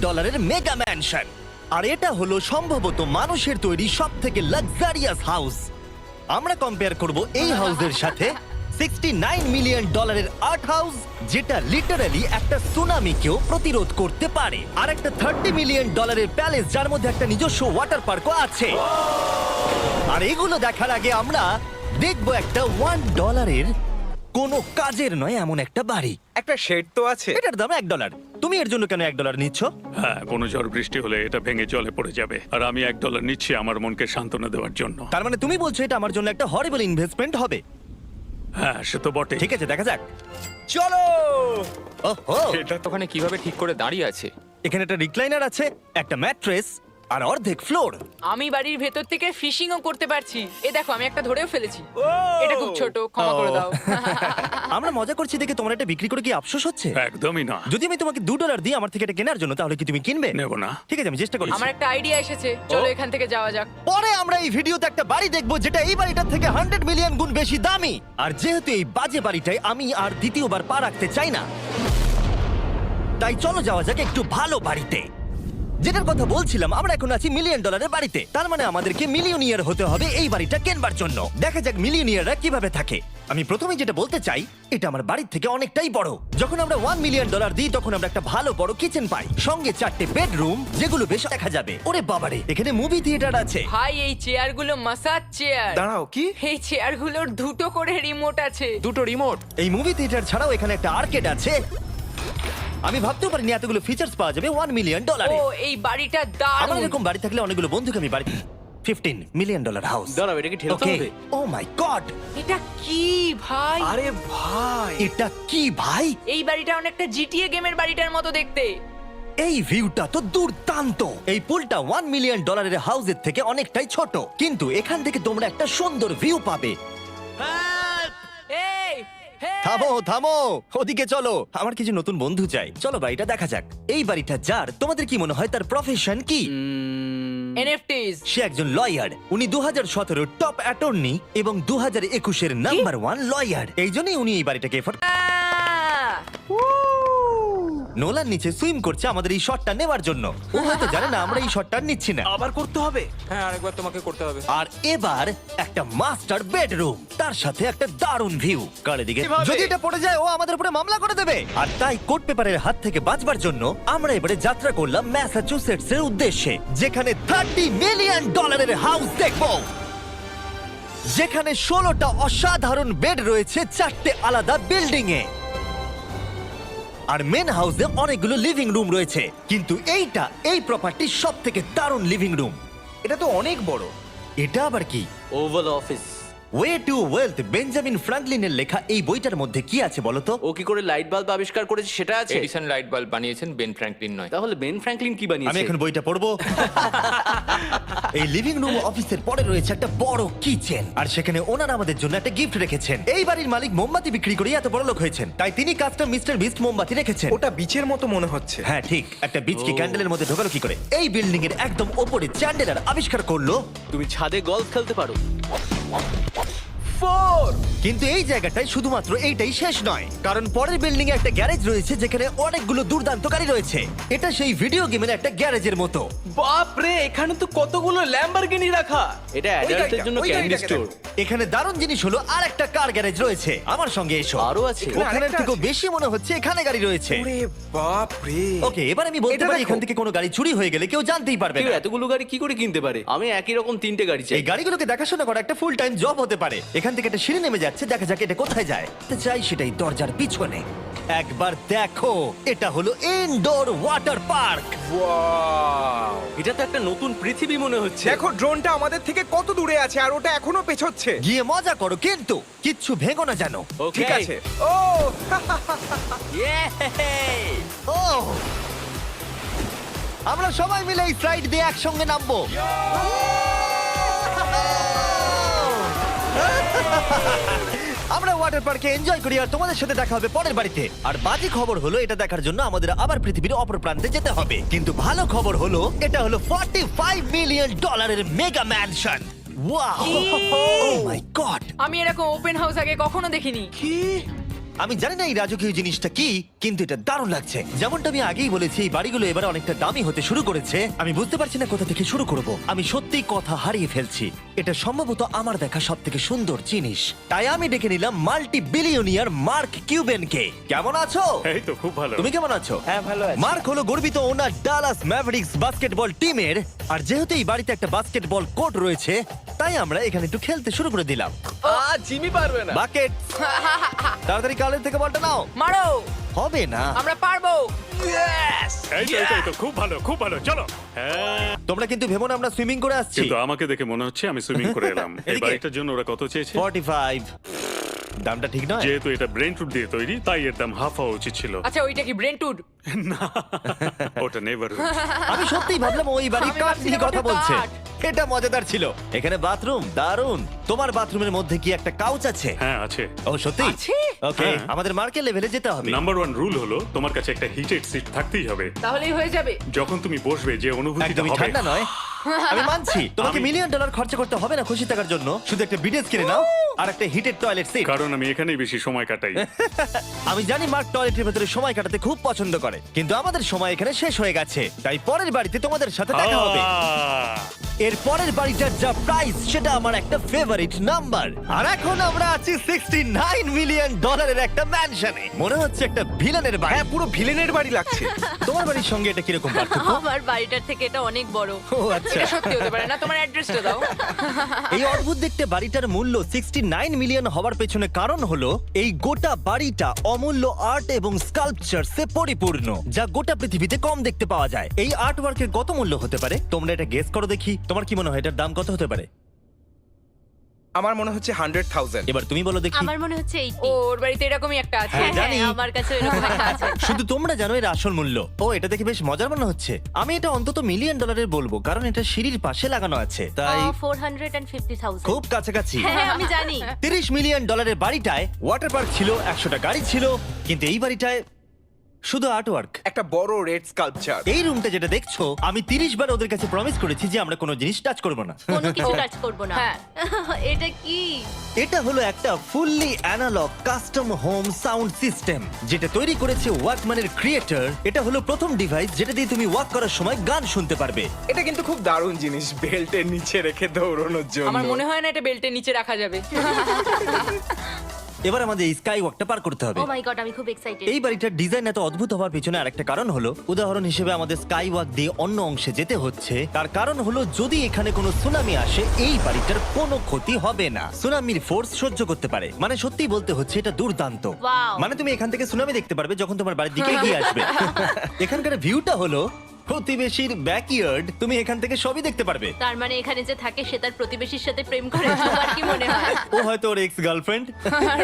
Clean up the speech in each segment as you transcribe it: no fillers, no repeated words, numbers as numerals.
ডলারের mega mansion. আর এটা হলো সম্ভবত মানুষের তৈরি সবথেকে লাক্সারিয়াস হাউস। আমরা কম্পেয়ার করব এই হাউসের সাথে 69 মিলিয়ন ডলারের আর্ট হাউস, যেটা লিটারালি একটা সুনামিকেও প্রতিরোধ করতে পারে, আর একটা 30 মিলিয়ন ডলারের প্যালেস যার মধ্যে একটা নিজস্ব ওয়াটার পার্কও আছে। আর এগুলো দেখার আগে আমরা দেখবো একটা $1 কোনো কাজের নয় এমন একটা বাড়ি। একটা শেড তো আছে। এটার দাম $1। তুমি এর জন্য কেন $1 নিচ্ছ? হ্যাঁ, কোনো ঝড় বৃষ্টি হলে এটা ভেঙে জলে পড়ে যাবে, আর আমি $1 নিচ্ছি আমার মনকে সান্ত্বনা দেওয়ার জন্য। তার মানে তুমি বলছো এটা আমার জন্য একটা হরিবল ইনভেস্টমেন্ট হবে? হ্যাঁ, সে তো বটে। ঠিক আছে, দেখা যাক। চলো। ওহো, এটা তো ওখানে কিভাবে ঠিক করে দাঁড়িয়ে আছে? এখানে একটা রিক্লাইনার আছে, একটা ম্যাট্রেস আর অর্ধেক ফ্লোর। আমি বাড়ির ভেতর থেকে ফিশিংও করতে পারছি। এ দেখো, আমি একটা ধরেও ফেলেছি। ও! এটা খুব ছোট, ক্ষমা করে দাও। আমরা মজা করছি দেখে তোমার এটা বিক্রি করে কি আফসোস হচ্ছে? একদমই না। যদি আমি তোমাকে $2 দিই আমার থেকে এটা কেনার জন্য, তাহলে কি তুমি কিনবে? নেব না। ঠিক আছে, আমি চেষ্টা করছি। আমার একটা আইডিয়া এসেছে, চলো এখান থেকে যাওয়া যাক। পরে আমরা এই ভিডিওতে একটা বাড়ি দেখবো যেটা এই বাড়িটার থেকে 100 মিলিয়ন গুণ বেশি দামি। আর যেহেতু এই বাজে বাড়িটায় আমি আর দ্বিতীয়বার পা রাখতে চাই না, তাই চলো যাওয়া যাক একটু ভালো বাড়িতে। যেটার কথা বলছিলাম, আমরা এখন আছি $1 মিলিয়ন বাড়িতে। তার মানে আমাদেরকে মিলিয়নিয়ার হতে হবে এই বাড়িটা কেনবার জন্য। দেখা যাক মিলিয়নিয়াররা কিভাবে থাকে। আমি প্রথমে যেটা বলতে চাই, এটা আমার বাড়ির থেকে অনেকটাই বড়। যখন আমরা $1 মিলিয়ন দিই তখন আমরা একটা ভালো বড় কিচেন পাই, সঙ্গে 4টে বেডরুম যেগুলো বেশ দেখা যাবে। ওরে বাবারে, এখানে মুভি থিয়েটার আছে। ভাই, এই চেয়ারগুলো মাসাজ চেয়ার। দাঁড়াও, কি? এই চেয়ারগুলোর দুটো করে রিমোট আছে। দুটো রিমোট? এই মুভি থিয়েটার ছাড়াও এখানে একটা আর্কেড আছে। আমি ভাবতেও পারিনি এতগুলো ফিচার্স পাওয়া যাবে $1 মিলিয়ন। ও, এই বাড়িটা আমার দারুণ। এরকম বাড়ি থাকলে অনেকগুলো বন্ধুকে আমি বাড়ি $15 মিলিয়ন হাউস। দাঁড়াও, এটা কি ঠেলতে ওকে, হবে? ও মাই গড, এটা কি ভাই? আরে ভাই, এটা কি ভাই? এই বাড়িটা অনেকটা জিটিএ গেমের বাড়িটার মতো দেখতে। এই ভিউটা তো দুর্দান্ত। এই পুলটা $1 মিলিয়ন হাউসের থেকে অনেকটাই ছোট, কিন্তু এখান থেকে তোমরা একটা সুন্দর ভিউ পাবে। এই, hey! থামো থামো, ওদিকে চলো, আমার কিছু নতুন বন্ধু চাই। চলো বাড়িটা দেখা যাক। এই বাড়িটা যার, তোমাদের কি মনে হয় তার প্রফেশন কি? NFTs। সে একজন লয়ার। উনি 2017 টপ অ্যাটর্নি এবং 2021 নাম্বার 1 লয়ার। এই জন্যই উনি এই বাড়িটাকে এফোর্ড। নোলার নিচে সুইম করছে আমাদের এই শটটা নেওয়ার জন্য। ও হয়তো জানে না আমরা এই শটটা নিচ্ছি না। আবার করতে হবে। হ্যাঁ, আরেকবার তোমাকে করতে হবে। আর এবার একটা মাস্টার বেডরুম, তার সাথে একটা দারুণ ভিউ। কার দিকে কিভাবে? যদি এটা পড়ে যায় ও আমাদের উপরে মামলা করে দেবে। আর তাই কোর্ট পেপারের হাত থেকে বাঁচবার জন্য আমরা এবারে যাত্রা করলাম ম্যাসাচুসেটস এর উদ্দেশ্যে, যেখানে $30 মিলিয়ন হাউস দেখবো, যেখানে 16টা অসাধারণ বেড রয়েছে 4টে আলাদা বিল্ডিং এ। আর মেন হাউসে অনেকগুলো লিভিং রুম রয়েছে, কিন্তু এইটা এই প্রপার্টির সবথেকে দারুণ লিভিং রুম। এটা তো অনেক বড়। এটা আবার কি? Oval office. Way to wealth, Benjamin ফ্রাঙ্কলিনের লেখা এই বইটার মধ্যে কি আছে বলো তো? ও কি করে লাইট বাল্ব আবিষ্কার করেছে সেটা আছে? এডিসন লাইট বাল্ব বানিয়েছেন, বেন ফ্র্যাঙ্কলিন নয়। তাহলে বেন ফ্র্যাঙ্কলিন কি আমি বানিয়েছে? এখন বইটা পড়বো। এই লিভিং রুম অফিসের পরে রয়েছে একটা বড় কিচেন, আর সেখানে ওনারা আমাদের জন্য একটা গিফট রেখেছেন। এই বাড়ির মালিক মোমবাতি বিক্রি করে এত বড় লোক হয়েছেন, তাই তিনি কাস্টম মিস্টার বিস্ট মোমবাতি রেখেছেন। ওটা বিচের মতো মনে হচ্ছে। হ্যাঁ ঠিক, একটা বীজকে ক্যান্ডেলের মধ্যে ঢোকালো কি করে? এই বিল্ডিং এর একদম ওপরে চ্যান্ডেলার আবিষ্কার করলো। তুমি ছাদে গলফ খেলতে পারো। কিন্তু এই জায়গাটায় শুধুমাত্র এইটাই শেষ নয়, কারণ পরের বিল্ডিং এ একটা গ্যারেজ রয়েছে যেখানে অনেকগুলো দুর্দান্ত গাড়ি রয়েছে। এটা সেই ভিডিও গেমের একটা গ্যারেজের মতো। বাপ রে, এখানে তো কতগুলো ল্যাম্বরগিনি রাখা। এটা অ্যাডাল্টদের জন্য ওই ক্যান্ডি গাড়িটাকে স্টোর। এখানে দারুণ জিনিস হলো আর একটা কার গ্যারেজ রয়েছে। আমার সঙ্গে এসো। আরো আছে? ওখানে আরেকটা থেকেও আছে? বেশি মনে হচ্ছে এখানে গাড়ি রয়েছে। ওরে বাপ রে। ওকে, এবার আমি বলতে এটা পারি দেখো। এখান থেকে কোনো গাড়ি চুরি হয়ে গেলে কেউ জানতেই পারবে কেউ না। এতগুলো গাড়ি কি করে কিনতে পারে? আমি একই রকম 3টে গাড়ি চাই। এই গাড়িগুলোকে দেখাশোনা করা একটা ফুল টাইম জব হতে পারে। এখান থেকে একটা সিঁড়ি নেমে যাচ্ছে, দেখা যাক এটা কোথায় যায়। তো চাই সেটাই দরজার পিছনে। একবার দেখো, এটা হলো ইনডোর ওয়াটার পার্ক। ওয়াও! এটা তো একটা নতুন পৃথিবী মনে হচ্ছে। দেখো ড্রোনটা আমাদের থেকে কত দূরে আছে আর ওটা এখনো পেছচ্ছে। গিয়ে মজা করো, কিন্তু কিচ্ছু ভেঙো না জানো। Okay. ঠিক আছে। ও Yay! ও, আমরা সবাই মিলে এই ফ্লাইট দিয়ে একসঙ্গে নামবো। আমরা ওয়াটার পার্কে এনজয় করি, আর তোমাদের সাথে দেখা হবে পরের বাড়িতে। আর বাজে খবর হলো, এটা দেখার জন্য আমাদের আবার পৃথিবীর অপর প্রান্তে যেতে হবে। কিন্তু ভালো খবর হলো, এটা হলো $45 মিলিয়ন মেগা ম্যানশন। ওয়াও, ও মাই গড! আমি এরকম ওপেন হাউস আগে কখনো দেখিনি। কি? আমি জানি না এই রাজকীয় জিনিসটা কি, কিন্তু এটা দারুণ লাগছে। যেমনটা আমি আগেই বলেছি, এই বাড়িগুলো এবারে অনেকটা দামি হতে শুরু করেছে। আমি বুঝতে পারছি না কোথা থেকে শুরু করব। আমি সত্যিই কথা হারিয়ে ফেলছি। এটা সম্ভবত আমার দেখা সব থেকে সুন্দর জিনিস, তাই আমি ডেকে নিলাম মাল্টি বিলিয়নিয়ার মার্ক কিউবেনকে। কেমন আছো? এই তো খুব ভালো। তুমি কেমন আছো? হ্যাঁ, ভালো আছি। মার্ক হলো গর্বিত ওনার ডালাস ম্যাভরিক্স বাস্কেটবল টিমের, আর যেহেতু এই বাড়িতে একটা বাস্কেটবল কোর্ট রয়েছে, তাই আমরা এখানে একটু খেলতে শুরু করে দিলাম। জিমি পারবে না। বাকেট, তাড়াতাড়ি কালের থেকে বলটা নাও। মারো, হবে না। আমরা পারবো। এই তো খুব ভালো, খুব ভালো, চলো। হ্যাঁ, তোমরা কিন্তু ভেবো না আমরা সুইমিং করে আসছি। কিন্তু আমাকে দেখে মনে হচ্ছে আমি সুইমিং করে এলাম। এই এদিকে। বাড়িটার জন্য ওরা কত চেয়েছে? 45। দামটা ঠিক নয়। যেহেতু এটা ব্রেন টুট দিয়ে তৈরি, তাই এর দাম হাফ হওয়া উচিত ছিল। আচ্ছা, ওইটা কি ব্রেন্টউড? ওটা নেভার। আমি সত্যিই ভাবলাম ওই বাড়ির আমি কাঠ নিয়ে ভাবছিলাম কথা ওটা বলছে। কাঠ। এটা মজাদার ছিল। এখানে বাথরুম দারুণ। তোমার বাথরুমের মধ্যে কি একটা কাউচ আছে? হ্যাঁ আছে। ও সত্যি? আছে? ওকে, হ্যাঁ। আমাদের মার্কেট লেভেলে যেতে হবে। নাম্বার 1 রুল হলো তোমার কাছে একটা হিটেড সিট থাকতেই হবে। তাহলেই হয়ে যাবে। যখন তুমি বসবে যে অনুভূতিটা একদমই হবে। ঠান্ডা নয়। আমি মানছি তোমাকে আমি- $1,000,000 খরচা করতে হবে না খুশি থাকার জন্য। শুধু একটা বিডেস কিনে নাও আর একটা হিটেড টয়লেট সিট। কারণ আমি এখানেই বেশি সময় কাটাই। আমি জানি মার্ক টয়লেটের ভেতরে সময় কাটাতে খুব পছন্দ করে, কিন্তু আমাদের সময় এখানে শেষ হয়ে গেছে, তাই পরের বাড়িতে তোমাদের সাথে দেখা হবে। এর পরের বাড়িটার যা প্রাইস সেটা আমার একটা ফেভারিট নাম্বার। আর এখন আমরা আছি $69 মিলিয়ন একটা ম্যানশনে। মনে হচ্ছে একটা ভিলেনের বাড়ি। হ্যাঁ, পুরো ভিলেনের বাড়ি লাগছে। তোমার বাড়ির সঙ্গে এটা কিরকম পার্থক্য? আমার বাড়িটার থেকে এটা অনেক বড়। ও আচ্ছা। এটা সত্যি হতে পারে না। তোমার অ্যাড্রেসটা দাও। এই অদ্ভুত দেখতে বাড়িটার মূল্য 69 মিলিয়ন হওয়ার পেছনে কারণ হলো এই গোটা বাড়িটা অমূল্য আর্ট এবং স্কাল্পচারসে পরিপূর্ণ, যা গোটা পৃথিবীতে কম দেখতে পাওয়া যায়। এই আর্ট ওয়ার্কের কত মূল্য হতে পারে তোমরা এটা গেস করো দেখি। তোমার কি মনে হয় এটার দাম কত হতে পারে? আমার মনে হচ্ছে 100,000। এবার তুমি বলো দেখি। আমার মনে হচ্ছে ওর বাড়িতে এরকমই একটা আছে। হ্যাঁ, জানি। আমার কাছে এরকম একটা আছে। শুধু তোমরা জানো এর আসল মূল্য। ও, এটা দেখে বেশ মজার মনে হচ্ছে। আমি এটা অন্তত $1,000,000 বলবো, কারণ এটা সিঁড়ির পাশে লাগানো আছে, তাই 450,000। খুব কাছাকাছি। হ্যাঁ, আমি জানি। $30 মিলিয়ন বাড়িটায় ওয়াটার পার্ক ছিল, 100টা গাড়ি ছিল, কিন্তু এই বাড়িটায় শুধু আর্টওয়ার্ক। একটা বড় রেড স্কাল্পচার। এই রুমটা যেটা দেখছো, আমি 30 বার ওদের কাছে প্রমিস করেছি যে আমরা কোনো জিনিস টাচ করব না। কোনো কিছু টাচ করব না। হ্যাঁ। এটা কি? এটা হলো একটা fully analogue custom home sound system, যেটা তৈরি করেছে ওয়াকম্যানের ক্রিয়েটর। এটা হলো প্রথম ডিভাইস যেটা দিয়ে তুমি ওয়াক করার সময় গান শুনতে পারবে। এটা কিন্তু খুব দারুণ জিনিস, বেল্টের নিচে রেখে দৌড়ানোর জন্য। আমার মনে হয় না এটা বেল্টের নিচে রাখা যাবে। এবার আমাদের এই স্কাই ওয়াকটা পার করতে হবে। ও মাই গড, আমি খুব এক্সাইটেড। এই বাড়িটার ডিজাইন এত অদ্ভুত হওয়ার পিছনে আরেকটা কারণ হলো, উদাহরণ হিসেবে আমাদের স্কাই ওয়াক দিয়ে অন্য অংশে যেতে হচ্ছে। তার কারণ হলো যদি এখানে কোনো সুনামি আসে, এই বাড়িটার কোনো ক্ষতি হবে না। সুনামির ফোর্স সহ্য করতে পারে। মানে সত্যি বলতে হচ্ছে এটা দুর্দান্ত। Wow. মানে তুমি এখান থেকে সুনামি দেখতে পারবে যখন তোমার বাড়ির দিকে এগিয়ে আসবে। এখানকার ভিউটা হলো প্রতিবেশীর ব্যাকইয়ার্ড। তুমি এখান থেকে সবই দেখতে পারবে। তার মানে এখানে যে থাকে সে তার প্রতিবেশীর সাথে প্রেম করে, তোমার কি মনে হয়? ও হয়তো ওর এক্স গার্লফ্রেন্ড।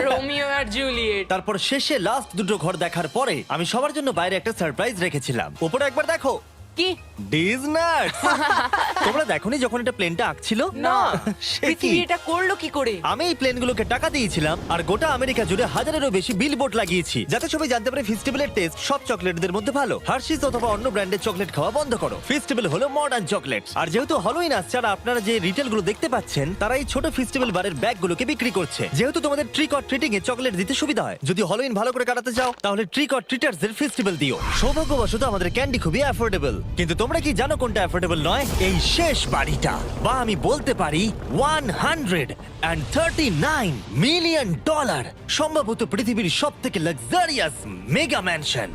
রোমিও আর জুলিয়েট। তারপর শেষে লাস্ট দুটো ঘর দেখার পরে আমি সবার জন্য বাইরে একটা সারপ্রাইজ রেখেছিলাম। উপরে একবার দেখো। কি? ডিজনাট। তোমরা দেখোনি যখন এটা প্লেনটা আঁকছিল? না। সে কি? পৃথিবী এটা করলো কি করে? আমি এই প্লেনগুলোকে টাকা দিয়েছিলাম আর গোটা আমেরিকা জুড়ে হাজারেরও বেশি বিলবোর্ড লাগিয়েছি, যাতে সবাই জানতে পারে ফেস্টিভ্যালের টেস্ট সব চকলেটদের মধ্যে ভালো। হার্শিস অথবা অন্য ব্র্যান্ডের চকলেট খাওয়া বন্ধ করো। ফেস্টিভ্যাল হলো মডার্ন চকলেট। আর যেহেতু হলোইন আসছে আর আপনারা যে রিটেল গুলো দেখতে পাচ্ছেন, তারা এই ছোট ফেস্টিভ্যাল বারের ব্যাগগুলোকে বিক্রি করছে। যেহেতু তোমাদের trick or treating A chocolate দিতে সুবিধা হয়, যদি হলোইন ভালো করে কাটাতে চাও তাহলে ট্রিক অর ট্রিটার্স এর ফেস্টিভ্যাল দিও। সৌভাগ্যবশত আমাদের ক্যান্ডি খুবই অ্যাফোর্ডেবল। কিন্তু তোমরা কি জানো কোনটা অ্যাফোর্ডেবল নয়? এই শেষ বাড়িটা, বা আমি বলতে পারি $139 মিলিয়ন, সম্ভবত পৃথিবীর সব থেকে লাক্সারিয়াস মেগা ম্যানশন।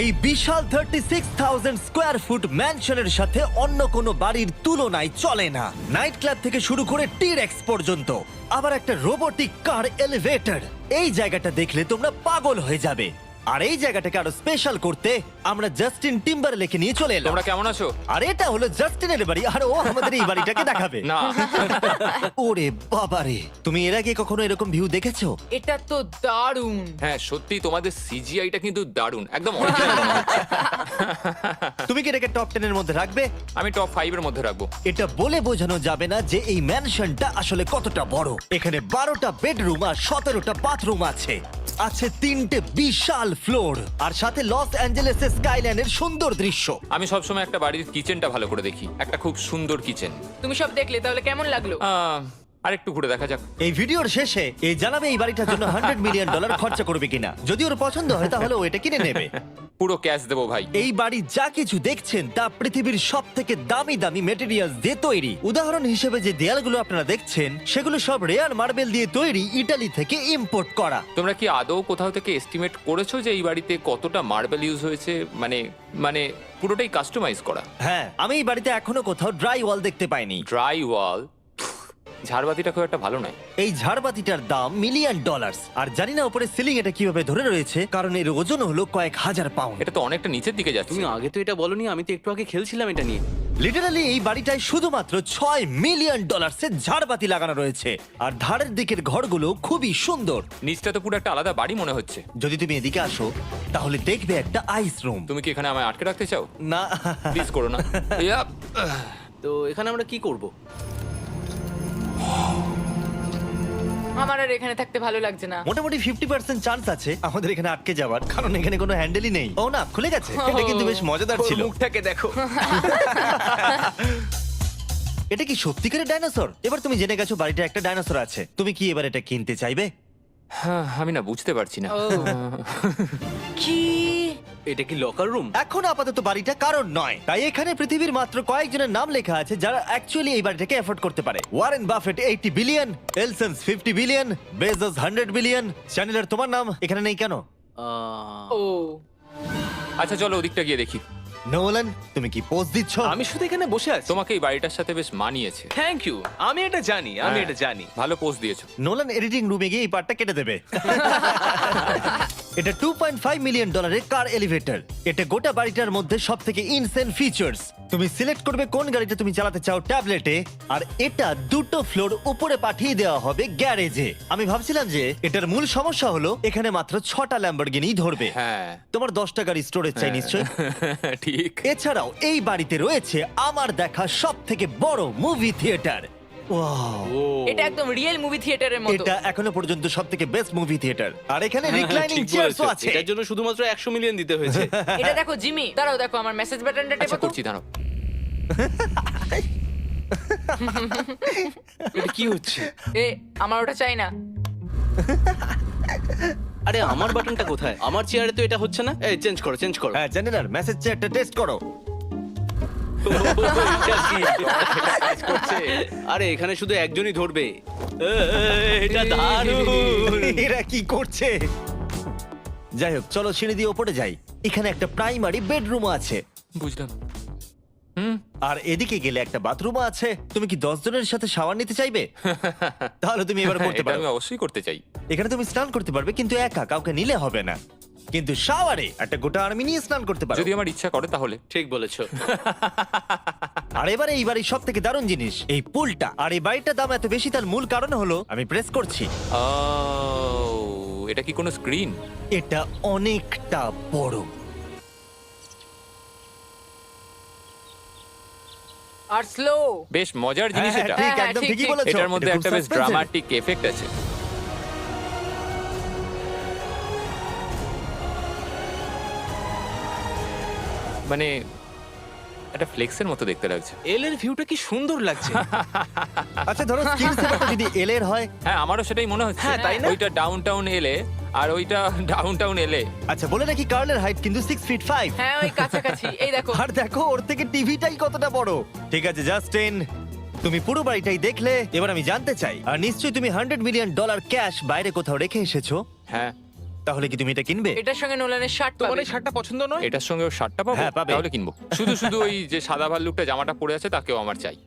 এই বিশাল 36,000 স্কোয়ার ফুট ম্যানশনের সাথে অন্য কোনো বাড়ির তুলনায় চলে না। নাইট ক্লাব থেকে শুরু করে টিরেক্স পর্যন্ত, আবার একটা রোবোটিক কার এলিভেটর। এই জায়গাটা দেখলে তোমরা পাগল হয়ে যাবে। আর এই জায়গাটাকে আরো স্পেশাল করতে আমরা জাস্টিন টিম্বারলেকে নিয়ে চলে এলাম। তোমরা কেমন আছো? আর এটা হলো জাস্টিনের বাড়ি, আর ও আমাদের এই বাড়িটাকে দেখাবে। না। ওরে বাবারে, তুমি এর আগে কখনো এরকম ভিউ দেখেছো? এটা তো দারুণ। হ্যাঁ সত্যি তোমাদের সিজিআইটা কিন্তু দারুণ, একদম original মনে হচ্ছে। তুমি কি এটাকে টপ 10 এর মধ্যে রাখবে? আমি টপ 5 এর মধ্যে রাখবো। এটা বলে বোঝানো যাবে না যে এই ম্যানশনটা আসলে কতটা বড়। এখানে 12টা বেডরুম আর 17টা বাথরুম আছে। আছে 3টে বিশাল ফ্লোর, আর সাথে লস অ্যাঞ্জেলেসের স্কাইলাইনের সুন্দর দৃশ্য। আমি সবসময় একটা বাড়ির কিচেনটা ভালো করে দেখি, একটা খুব সুন্দর কিচেন। তুমি সব দেখলে, তাহলে কেমন লাগলো? আর একটু ঘুরে দেখা যাক। এই ভিডিওর শেষে এই জানাবে এই বাড়িটার জন্য $100 মিলিয়ন খরচা করবে কিনা। যদি ওর পছন্দ হয় তাহলে ও এটা কিনে নেবে। পুরো ক্যাশ দেবো ভাই। এই বাড়ি যা কিছু দেখছেন তা পৃথিবীর সব থেকে দামি দামি মেটেরিয়ালস দিয়ে তৈরি। উদাহরণ হিসেবে যে দেয়ালগুলো আপনারা দেখছেন সেগুলো সব রেয়ার মার্বেল দিয়ে তৈরি, ইটালি থেকে ইম্পোর্ট করা। তোমরা কি আদৌ কোথাও থেকে এস্টিমেট করেছো যে এই বাড়িতে কতটা মার্বেল ইউজ হয়েছে? মানে পুরোটাই কাস্টমাইজ করা। হ্যাঁ, আমি এই বাড়িতে এখনো কোথাও ড্রাই ওয়াল দেখতে পাইনি। ড্রাই ওয়াল, ঝাড়বাতিটা খুব একটা ভালো নয়। এই ঝাড়বাতিটার দাম $1 মিলিয়ন। আর জানি না উপরে সিলিং এটা কিভাবে ধরে রয়েছে, কারণ এর ওজন হলো কয়েক হাজার পাউন্ড। এটা তো অনেকটা নিচের দিকে যাচ্ছে। তুমি আগে তো এটা বলনি, আমি তো একটু আগে খেলছিলাম এটা নিয়ে। লিটারালি এই বাড়িটায় শুধুমাত্র $6 মিলিয়ন ঝাড়বাতি লাগানো রয়েছে। আর ধারের দিকের ঘরগুলো খুবই সুন্দর। নিচটা তো পুরো একটা আলাদা বাড়ি মনে হচ্ছে। যদি তুমি এদিকে আসো তাহলে দেখবে একটা আইস রুম। তুমি কি এখানে আমায় আটকে রাখতে চাও? না, প্লিজ করো না। ইয়াপ। তো এখানে আমরা কি করব? আমার আর এখানে থাকতে ভালো লাগছে না। মোটামুটি 50% চান্স আছে আমাদের এখানে আটকে যাওয়ার, কারণ এখানে কোনো হ্যান্ডেলই নেই। ও না, খুলে গেছে। এটা কিন্তু বেশ মজাদার ওর ছিল। মুখটাকে দেখো। এটা কি সত্যিকারের ডাইনোসর? এবার তুমি জেনে গেছো বাড়িটা একটা ডাইনোসর আছে। তুমি কি এবার এটা কিনতে চাইবে? হ্যাঁ, আমি না বুঝতে পারছি না। কি? এটা কি লকার রুম? এখন আপাতত বাড়িটা কারণ নয়, তাই এখানে পৃথিবীর মাত্র কয়েকজনের নাম লেখা আছে যারা অ্যাকচুয়ালি এই বাড়িটাকে এফোর্ড করতে পারে। Warren Buffett 80 billion, এলসন্স 50 billion, Bezos 100 billion. চ্যানেলের তোমার নাম এখানে নেই কেন? ও আচ্ছা চলো ওদিকটা গিয়ে দেখি। নোলান, তুমি কি পোজ দিচ্ছ? আমি শুধু এখানে বসে আছি। তোমাকে এই বাড়িটার সাথে বেশ মানিয়েছে। Thank you. আমি এটা জানি, আমি এটা জানি। ভালো পোস্ট দিয়েছো। নোলান এডিটিং রুমে গিয়ে এই পার্টটা কেটে দেবে। এটা $2.5 মিলিয়ন কার এলিভেটর। এটা গোটা বাড়িটার মধ্যে সব থেকে ইনসেন ফিচার্স। তুমি সিলেক্ট করবে কোন গাড়িটা তুমি চালাতে চাও ট্যাবলেটে, আর এটা 2টো ফ্লোর উপরে পাঠিয়ে দেওয়া হবে গ্যারেজে। আমি ভাবছিলাম যে এটার মূল সমস্যা হলো এখানে মাত্র 6টা ল্যাম্বরগিনি ধরবে। হ্যাঁ। তোমার 10টা গাড়ি স্টোরেজ চাই নিশ্চয়ই। ঠিক। এছাড়াও এই বাড়িতে রয়েছে আমার দেখা সব থেকে বড় মুভি থিয়েটার। এটা একদম রিয়েল মুভি থিয়েটারের মতো। এটা এখনো পর্যন্ত সব থেকে বেস্ট মুভি থিয়েটার। আর এখানে রিক্লাইনিং ঠিক চেয়ারও বলেছো। আছে। এটার জন্য শুধুমাত্র 100 মিলিয়ন দিতে হয়েছে। এটা দেখো জিমি, দাঁড়াও দেখো আমার মেসেজ বাটনটা আচ্ছা টেপো। করছি, দাঁড়াও। এটা কি হচ্ছে? এ আমার ওটা চাই না। আরে আমার বাটনটা কোথায়? আমার চেয়ারে তো এটা হচ্ছে না। এই চেঞ্জ করো, চেঞ্জ করো। হ্যাঁ, জেনারেল মেসেজ চেয়ারটা টেস্ট করো। এটা কি? এটা কাজ করছে? আরে এখানে শুধু একজনই ধরবে। এটা দারুণ। এরা কি করছে? যাই হোক, চলো সিঁড়ি দিয়ে ওপরে যাই। এখানে একটা প্রাইমারি বেডরুম আছে, বুঝলাম। আর এদিকে গেলে একটা বাথরুম আছে। তুমি কি 10 জনের সাথে শাওয়ার নিতে চাইবে? তাহলে তুমি এবার করতে এটা পারো। আমি অবশ্যই করতে চাই। এখানে তুমি স্নান করতে পারবে, কিন্তু একা, কাউকে নিলে হবে না। কিন্তু শাওয়ারে একটা গোটা আর্মি নিয়ে স্নান করতে পারো। যদি আমার ইচ্ছা করে তাহলে। ঠিক বলেছো। আর এবারে এই বাড়ির সব থেকে দারুণ জিনিস এই পুলটা। আর এই বাড়িটার দাম এত বেশি তার মূল কারণ হলো, আমি প্রেস করছি, ও, এটা কি কোনো স্ক্রিন? এটা অনেকটা বড়। আর স্লো। বেশ মজার জিনিস হ্যাঁ, এটা। ঠিক, হ্যাঁ, একদম ঠিক, ঠিকই ঠিক। বলেছো। এটার মধ্যে এটা খুব একটা বেশ suspense-এর। ড্রামাটিক এফেক্ট আছে। মানে একটা ফ্লেক্সের মতো দেখতে লাগছে। এল এর ভিউটা কি সুন্দর লাগছে। আচ্ছা ধরো স্কিন সেভারটা যদি এল এর হয়। হ্যাঁ, আমারও সেটাই মনে হচ্ছে। হ্যাঁ, তাই না? ওইটা ডাউনটাউন এলে আর ওইটা ডাউনটাউন এলে। আচ্ছা বলে রাখি কার্লের হাইট কিন্তু 6 ফিট 5। হ্যাঁ ওই কাছাকাছি। এই দেখো। আর দেখো ওর থেকে টিভিটাই কতটা বড়। ঠিক আছে জাস্টিন, তুমি পুরো বাড়িটাই দেখলে। এবার আমি জানতে চাই, আর নিশ্চয়ই তুমি $100 মিলিয়ন ক্যাশ বাইরে কোথাও রেখে এসেছো, হ্যাঁ, তাহলে কি তুমি এটা কিনবে? এটার সঙ্গে নোলানের শার্ট তোমার পাবে। এই শার্টটা পছন্দ নয়? এটার সঙ্গে ওর শার্টটা পাবো? হ্যাঁ, পাবে। তাহলে কিনবো। শুধু শুধু ওই যে সাদা ভাল্লুকটা জামাটা পরে আছে তাকেও আমার চাই।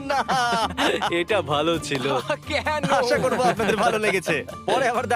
না, এটা ভালো ছিল। কেন? আশা করবো আপনাদের ভালো লেগেছে। পরে আবার দেখা